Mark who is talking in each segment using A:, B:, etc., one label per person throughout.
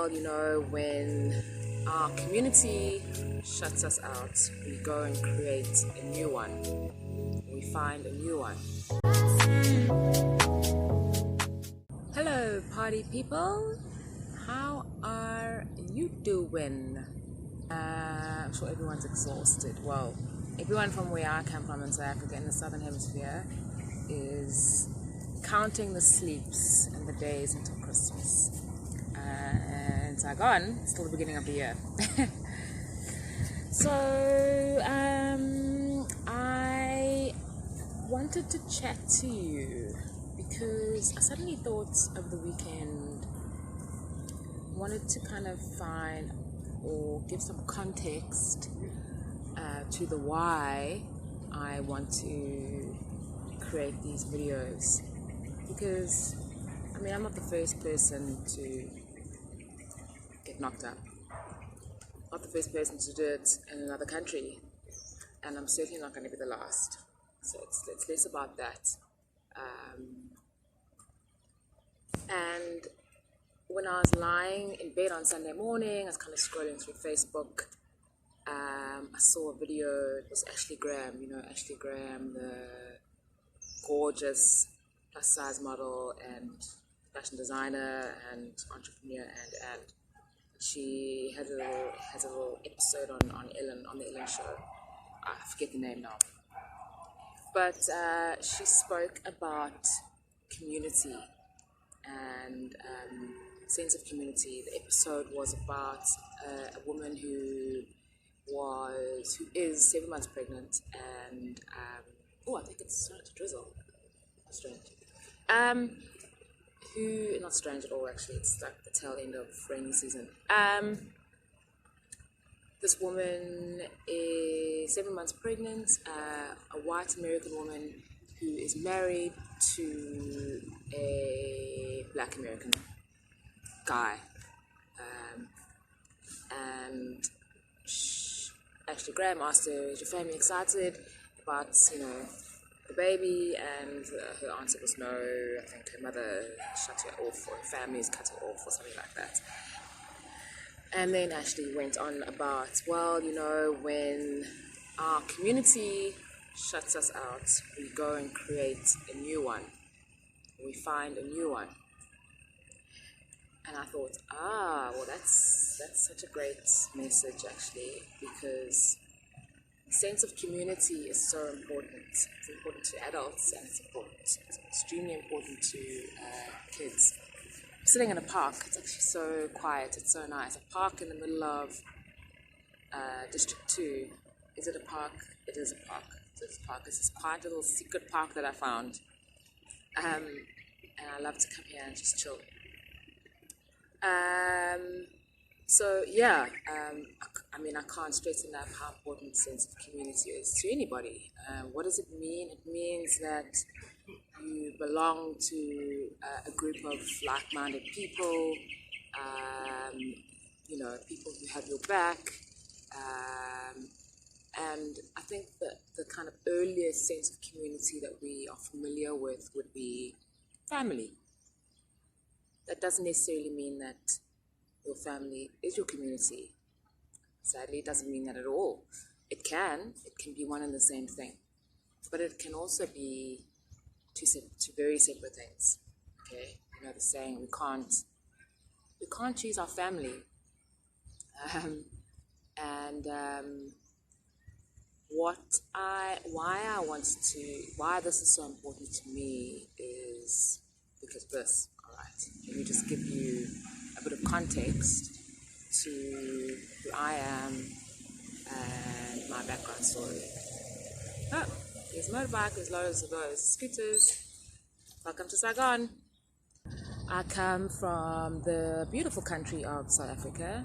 A: Well, when our community shuts us out, we go and create a new one. We find a new one. Hello, party people. How are you doing? I'm sure everyone's exhausted. Well, everyone from where I come from in South Africa, in the Southern Hemisphere, is counting the sleeps and the days until Christmas. And Saigon, it's still the beginning of the year. So, I wanted to chat to you because I suddenly thought over the weekend, wanted to kind of find or give some context to the why I want to create these videos. Because, I'm not the first person to get knocked up. Not the first person to do it in another country. And I'm certainly not going to be the last. So it's less about that. And when I was lying in bed on Sunday morning, I was kind of scrolling through Facebook. I saw a video. It was Ashley Graham. Ashley Graham, the gorgeous plus-size model and fashion designer and entrepreneur, and she has a little episode on the Ellen show. I forget the name now, but she spoke about community and sense of community. The episode was about a woman who is 7 months pregnant, and I think it's starting to drizzle. Strange. Who, not strange at all actually, it's like the tail end of rainy season. This woman is 7 months pregnant, a white American woman who is married to a black American guy. And Ashley Graham asked her, is your family excited about, the baby? And her answer was no. I think her mother shut her off, or her family's cut her off, or something like that. And then Ashley went on about, when our community shuts us out, we go and create a new one. We find a new one. And I thought, that's such a great message actually, because sense of community is so important. It's important to adults, and it's extremely important to kids. I'm sitting in a park. It's actually so quiet. It's so nice. A park in the middle of District 2. Is it a park? It is a park. It's a park. It's this quiet little secret park that I found. And I love to come here and just chill. I can't stress enough how important sense of community is to anybody. What does it mean? It means that you belong to a group of like-minded people, people who have your back. And I think that the kind of earliest sense of community that we are familiar with would be family. That doesn't necessarily mean that your family is your community. Sadly, it doesn't mean that at all. It can be one and the same thing. But it can also be two very separate things. Okay? The saying, we can't choose our family. Why this is so important to me is because of this. Let me just give you a bit of context to who I am and my background story. There's a motorbike, there's loads of those scooters. Welcome to Saigon. I come from the beautiful country of South Africa,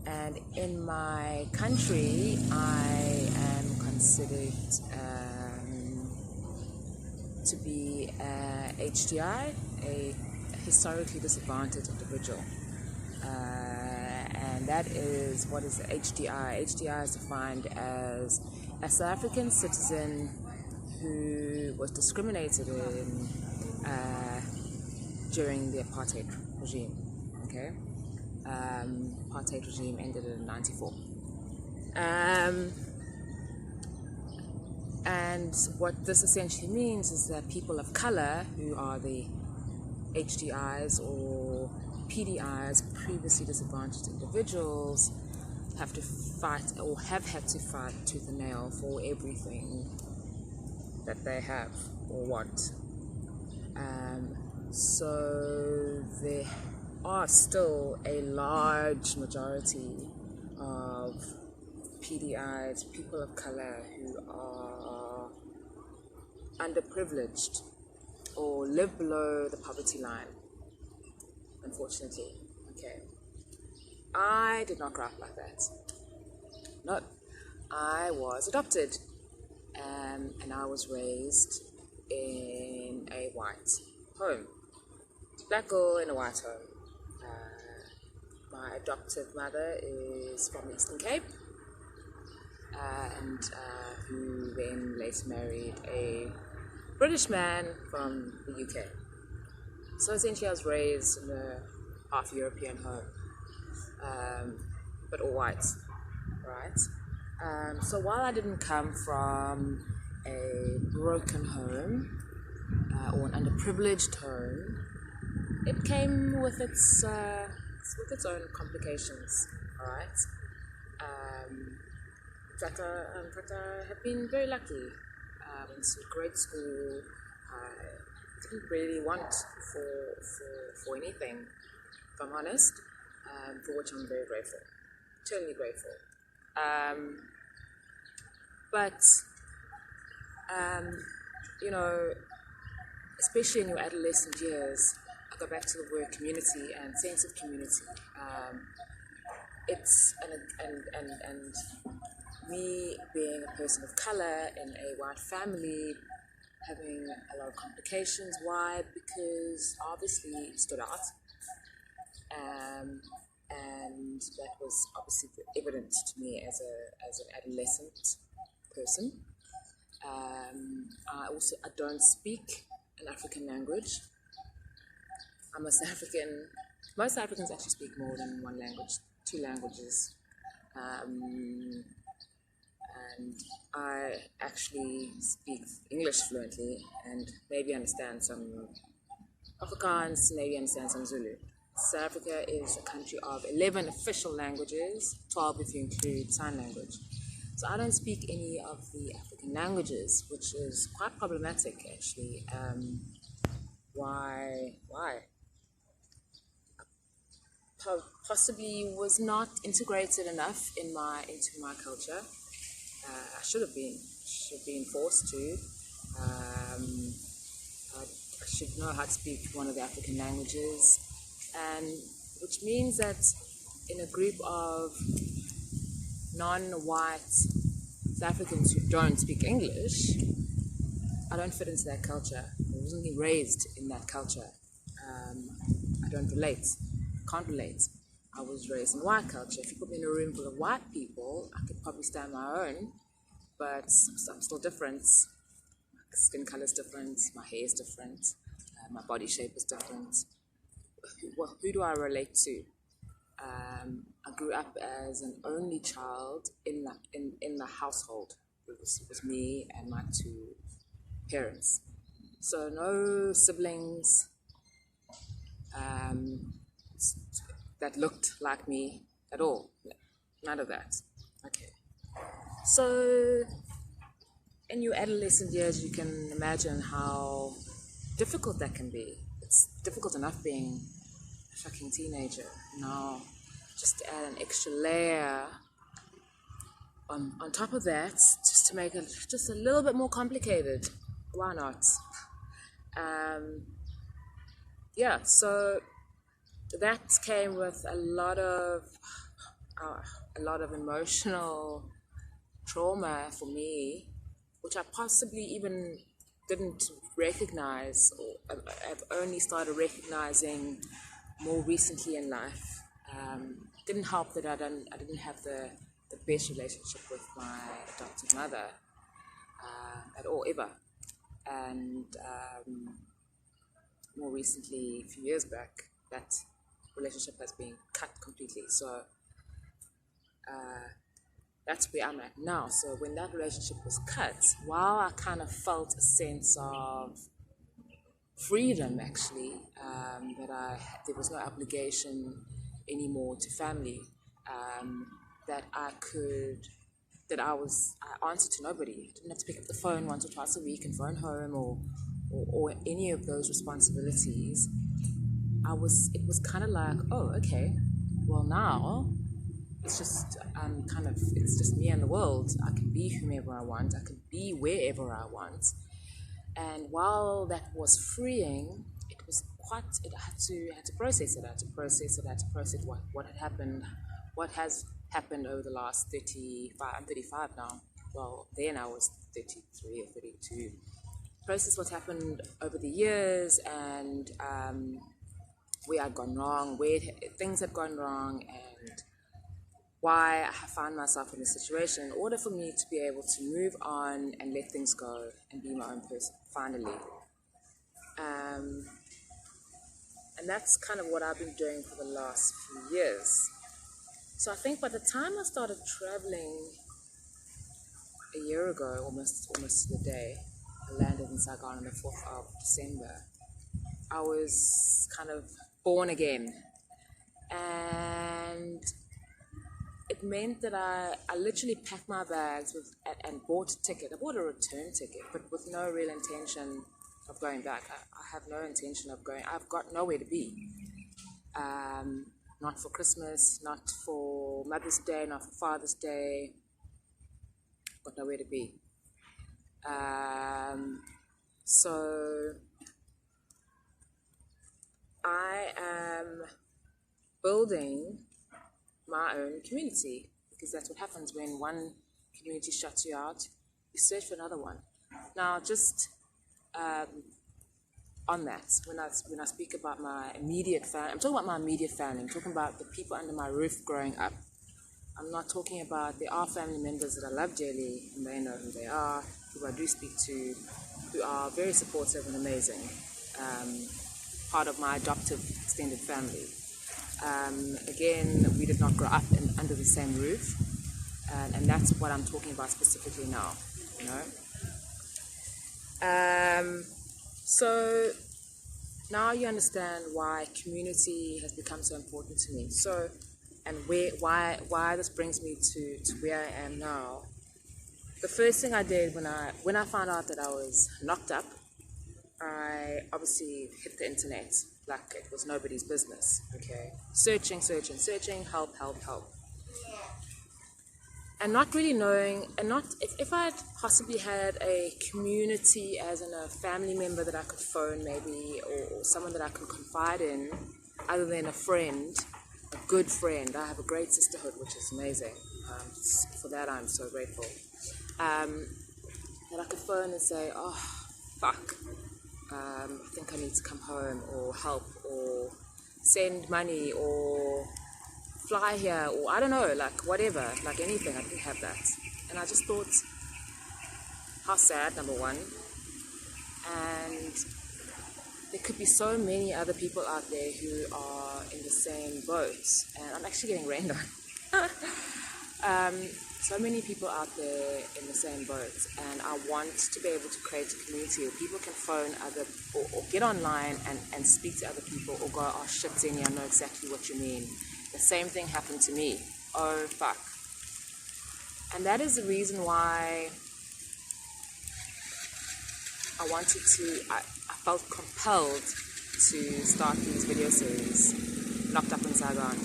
A: and in my country I am considered to be a HDI, a historically disadvantaged individual. And that is, what is HDI? HDI is defined as a South African citizen who was discriminated in during the apartheid regime. Okay, apartheid regime ended in '94. And what this essentially means is that people of color, who are the HDIs or PDIs, previously disadvantaged individuals, have to fight or have had to fight tooth and nail for everything that they have or want. So there are still a large majority of PDIs, people of color, who are underprivileged or live below the poverty line, unfortunately. Okay. I did not grow up like that. No. I was adopted, and I was raised in a white home. Black girl in a white home. My adoptive mother is from the Eastern Cape, and who then later married a British man from the UK. So essentially I was raised in a half European home, but all white, right? So while I didn't come from a broken home or an underprivileged home, it came with its own complications, alright? In fact, I have been very lucky. I went to great school. I didn't really want for anything, if I'm honest, for which I'm very grateful, eternally grateful. But you know, especially in your adolescent years, I go back to the word community and sense of community. It's and me being a person of color in a white family, having a lot of complications. Why? Because obviously it stood out, and that was obviously evident to me as an adolescent person. I don't speak an African language. I'm a South African. Most Africans actually speak more than one language, two languages. And I actually speak English fluently and maybe understand some Afrikaans, maybe understand some Zulu. South Africa is a country of 11 official languages, 12 if you include sign language. So I don't speak any of the African languages, which is quite problematic actually. Why? Possibly was not integrated enough into my culture. I should have been forced to. I should know how to speak one of the African languages, and which means that in a group of non-white South Africans who don't speak English, I don't fit into that culture. I wasn't raised in that culture. I don't relate, can't relate. I was raised in white culture. If you put me in a room full of white people, I could probably stand my own, but I'm still different. My skin color is different, my hair is different, my body shape is different. Who do I relate to? I grew up as an only child in the household. It was me and my two parents. So no siblings that looked like me at all. None of that. Okay. So in your adolescent years, you can imagine how difficult that can be. It's difficult enough being a fucking teenager. Now, just to add an extra layer on top of that, just to make it just a little bit more complicated. Why not? So that came with a lot of emotional trauma for me, which I possibly even didn't recognize, or I've only started recognizing more recently in life. Didn't help that I didn't have the best relationship with my adopted mother at all, ever. And more recently, a few years back, that relationship has been cut completely. So that's where I'm at now. So when that relationship was cut, while I kind of felt a sense of freedom, actually, that there was no obligation anymore to family, that I could, I answered to nobody. I didn't have to pick up the phone once or twice a week and phone home, or any of those responsibilities. It was kind of like, oh, okay, well, now it's just it's just me and the world. I can be whomever I want. I can be wherever I want. And while that was freeing, I had to process it. I had to process what had happened, what has happened over the last 35. I'm 35 now. Well, then I was 33 or 32. Process what happened over the years, and where I'd gone wrong, things had gone wrong, and why I found myself in this situation, in order for me to be able to move on and let things go and be my own person, finally. And that's kind of what I've been doing for the last few years. So I think by the time I started traveling a year ago, almost to the day, I landed in Saigon on the 4th of December, I was kind of born again. And it meant that I literally packed my bags and bought a ticket. I bought a return ticket, but with no real intention of going back. I have no intention of going. I've got nowhere to be. Not for Christmas, not for Mother's Day, not for Father's Day. Got nowhere to be. So I am building my own community, because that's what happens when one community shuts you out. You search for another one. Now, just on that, when I speak about my immediate family, I'm talking about my immediate family. I'm talking about the people under my roof growing up. I'm not talking about, there are family members that I love dearly, and they know who they are, who I do speak to, who are very supportive and amazing. Part of my adoptive extended family. Again, we did not grow up under the same roof, and that's what I'm talking about specifically now, you know. So now you understand why community has become so important to me. So, and why this brings me to where I am now. The first thing I did when I found out that I was knocked up, I obviously hit the internet like it was nobody's business, okay? Searching, help. And not really knowing, and not, if I had possibly had a community as in a family member that I could phone maybe, or someone that I could confide in, other than a friend, a good friend. I have a great sisterhood, which is amazing. For that I'm so grateful. That I could phone and say, oh, fuck. I think I need to come home, or help, or send money, or fly here, or I don't know, like whatever, like anything. I didn't have that. And I just thought, how sad, number one. And there could be so many other people out there who are in the same boat. And I'm actually getting rained on. So many people out there in the same boat, and I want to be able to create a community where people can phone or get online and speak to other people, or go, oh shit, Zeni, I know exactly what you mean. The same thing happened to me. Oh fuck. And that is the reason why I felt compelled to start these video series, Locked Up in Saigon.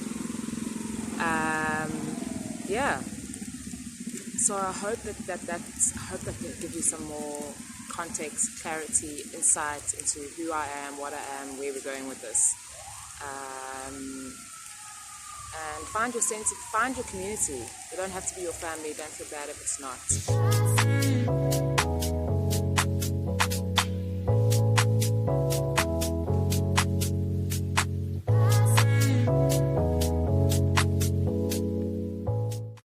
A: Yeah. So I hope that gives you some more context, clarity, insight into who I am, what I am, where we're going with this. And find your community. You don't have to be your family. Don't feel bad if it's not.